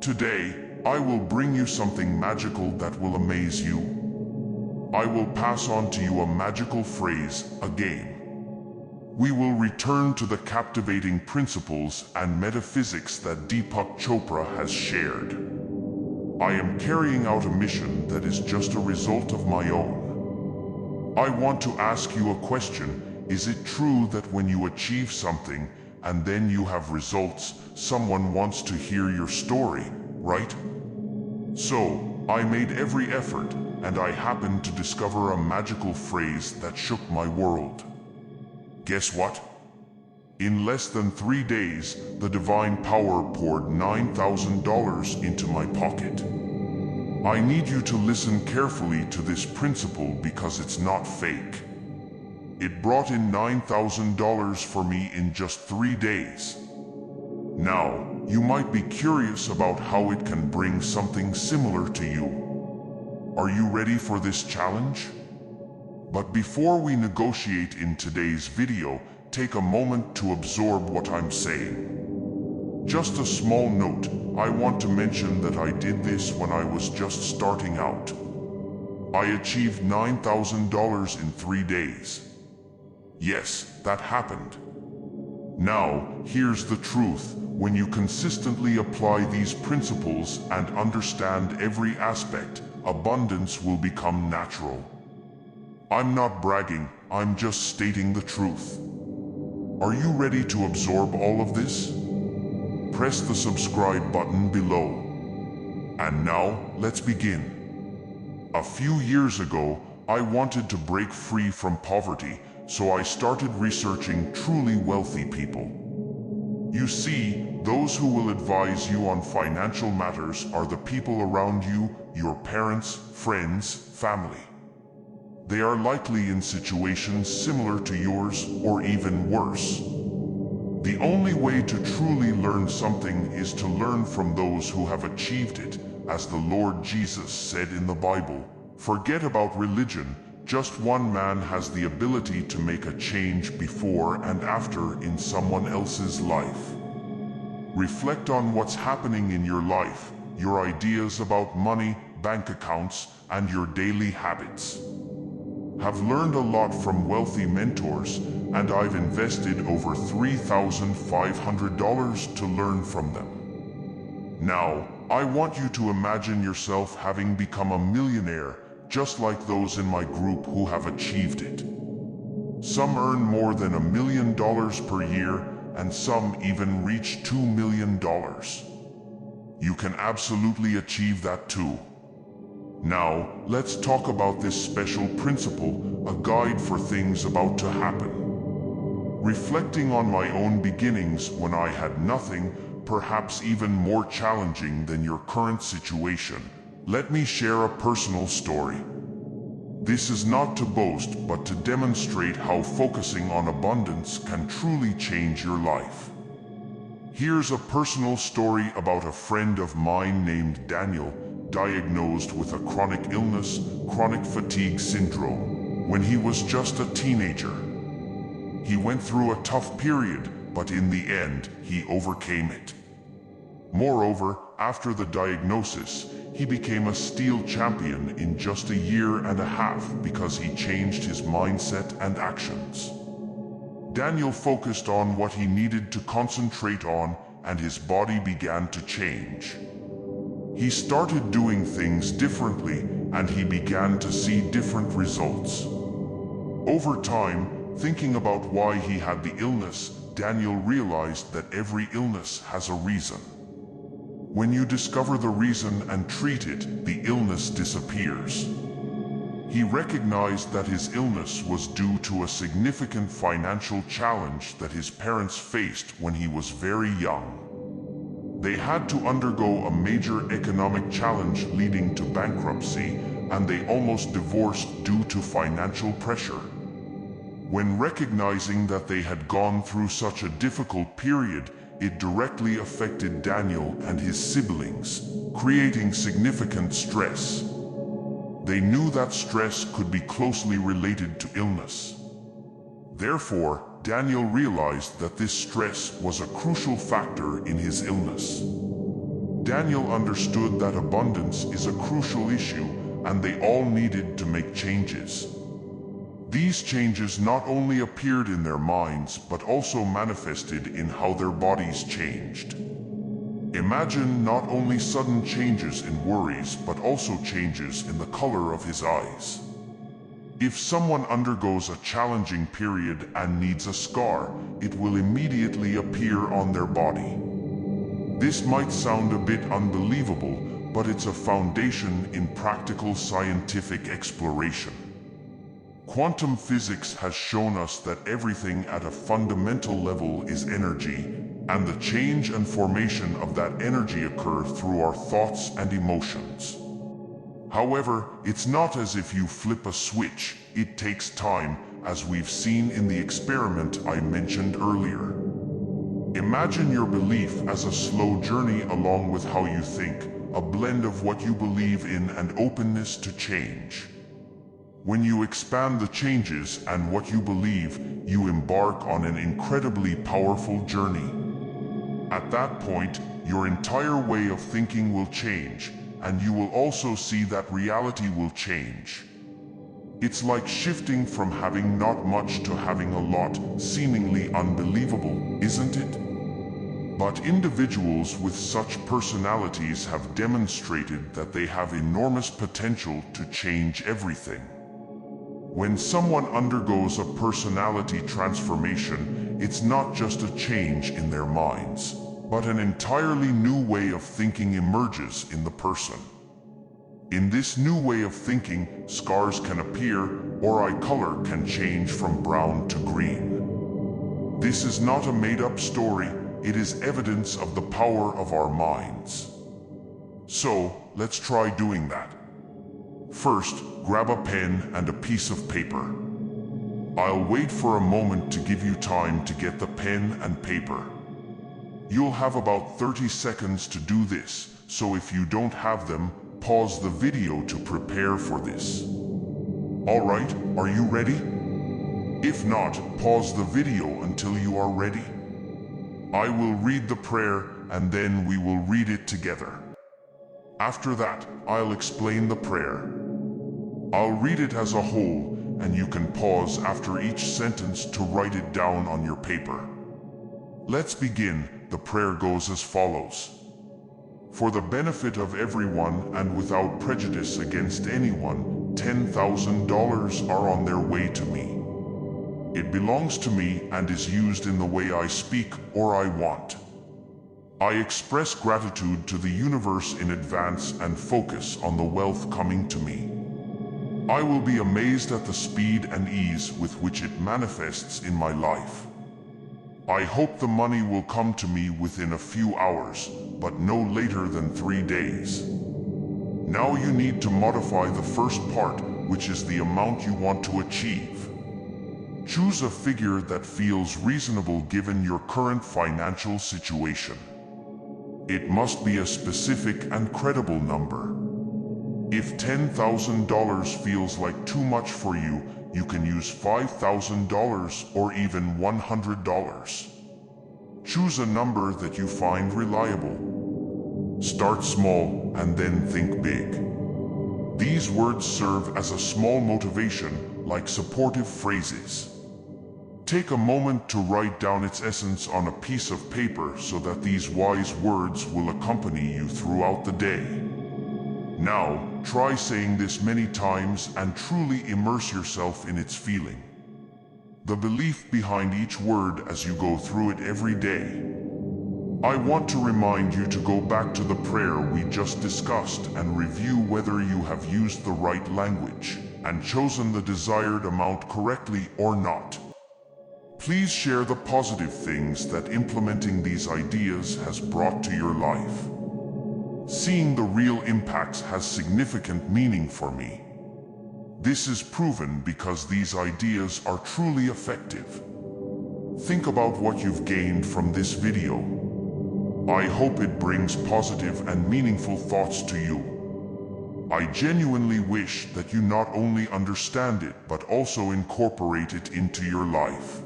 Today, I will bring you something magical that will amaze you. I will pass on to you a magical phrase, a game. We will return to the captivating principles and metaphysics that Deepak Chopra has shared. I am carrying out a mission that is just a result of my own. I want to ask you a question. Is it true that when you achieve something and then you have results, someone wants to hear your story, right? So, I made every effort, and I happened to discover a magical phrase that shook my world. Guess what? In less than 3 days, the divine power poured $9,000 into my pocket. I need you to listen carefully to this principle because it's not fake. It brought in $9,000 for me in just 3 days. Now, you might be curious about how it can bring something similar to you. Are you ready for this challenge? But before we negotiate in today's video, take a moment to absorb what I'm saying. Just a small note, I want to mention that I did this when I was just starting out. I achieved $9,000 in 3 days. Yes, that happened. Now, here's the truth. When you consistently apply these principles and understand every aspect, abundance will become natural. I'm not bragging, I'm just stating the truth. Are you ready to absorb all of this? Press the subscribe button below. And now, let's begin. A few years ago, I wanted to break free from poverty, so I started researching truly wealthy people. You see, those who will advise you on financial matters are the people around you, your parents, friends, family. They are likely in situations similar to yours or even worse. The only way to truly learn something is to learn from those who have achieved it, as the Lord Jesus said in the Bible. Forget about religion, just one man has the ability to make a change before and after in someone else's life. Reflect on what's happening in your life, your ideas about money, bank accounts, and your daily habits. Have learned a lot from wealthy mentors, and I've invested over $3,500 to learn from them. Now, I want you to imagine yourself having become a millionaire, just like those in my group who have achieved it. Some earn more than $1 million per year, and some even reach $2 million. You can absolutely achieve that too. Now, let's talk about this special principle, a guide for things about to happen. Reflecting on my own beginnings when I had nothing, perhaps even more challenging than your current situation, let me share a personal story. This is not to boast, but to demonstrate how focusing on abundance can truly change your life. Here's a personal story about a friend of mine named Daniel, diagnosed with a chronic illness, chronic fatigue syndrome, when he was just a teenager. He went through a tough period, but in the end, he overcame it. Moreover, after the diagnosis, he became a steel champion in just a year and a half because he changed his mindset and actions. Daniel focused on what he needed to concentrate on, and his body began to change. He started doing things differently, and he began to see different results. Over time, thinking about why he had the illness, Daniel realized that every illness has a reason. When you discover the reason and treat it, the illness disappears. He recognized that his illness was due to a significant financial challenge that his parents faced when he was very young. They had to undergo a major economic challenge leading to bankruptcy, and they almost divorced due to financial pressure. When recognizing that they had gone through such a difficult period, it directly affected Daniel and his siblings, creating significant stress. They knew that stress could be closely related to illness. Therefore, Daniel realized that this stress was a crucial factor in his illness. Daniel understood that abundance is a crucial issue, and they all needed to make changes. These changes not only appeared in their minds, but also manifested in how their bodies changed. Imagine not only sudden changes in worries, but also changes in the color of his eyes. If someone undergoes a challenging period and needs a scar, it will immediately appear on their body. This might sound a bit unbelievable, but it's a foundation in practical scientific exploration. Quantum physics has shown us that everything at a fundamental level is energy, and the change and formation of that energy occur through our thoughts and emotions. However, it's not as if you flip a switch. It takes time, as we've seen in the experiment I mentioned earlier. Imagine your belief as a slow journey along with how you think, a blend of what you believe in and openness to change. When you expand the changes and what you believe, you embark on an incredibly powerful journey. At that point, your entire way of thinking will change, and you will also see that reality will change. It's like shifting from having not much to having a lot, seemingly unbelievable, isn't it? But individuals with such personalities have demonstrated that they have enormous potential to change everything. When someone undergoes a personality transformation, it's not just a change in their minds, but an entirely new way of thinking emerges in the person. In this new way of thinking, scars can appear, or eye color can change from brown to green. This is not a made-up story, it is evidence of the power of our minds. So, let's try doing that. First, grab a pen and a piece of paper. I'll wait for a moment to give you time to get the pen and paper. You'll have about 30 seconds to do this, so if you don't have them, pause the video to prepare for this. Alright, are you ready? If not, pause the video until you are ready. I will read the prayer, and then we will read it together. After that, I'll explain the prayer. I'll read it as a whole, and you can pause after each sentence to write it down on your paper. Let's begin. The prayer goes as follows. For the benefit of everyone and without prejudice against anyone, $10,000 are on their way to me. It belongs to me and is used in the way I speak or I want. I express gratitude to the universe in advance and focus on the wealth coming to me. I will be amazed at the speed and ease with which it manifests in my life. I hope the money will come to me within a few hours, but no later than 3 days. Now you need to modify the first part, which is the amount you want to achieve. Choose a figure that feels reasonable given your current financial situation. It must be a specific and credible number. If $10,000 feels like too much for you, you can use $5,000 or even $100. Choose a number that you find reliable. Start small and then think big. These words serve as a small motivation, like supportive phrases. Take a moment to write down its essence on a piece of paper so that these wise words will accompany you throughout the day. Now, try saying this many times and truly immerse yourself in its feeling. The belief behind each word as you go through it every day. I want to remind you to go back to the prayer we just discussed and review whether you have used the right language and chosen the desired amount correctly or not. Please share the positive things that implementing these ideas has brought to your life. Seeing the real impacts has significant meaning for me. This is proven because these ideas are truly effective. Think about what you've gained from this video. I hope it brings positive and meaningful thoughts to you. I genuinely wish that you not only understand it but also incorporate it into your life.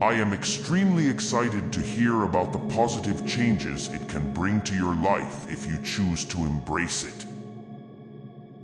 I am extremely excited to hear about the positive changes it can bring to your life if you choose to embrace it.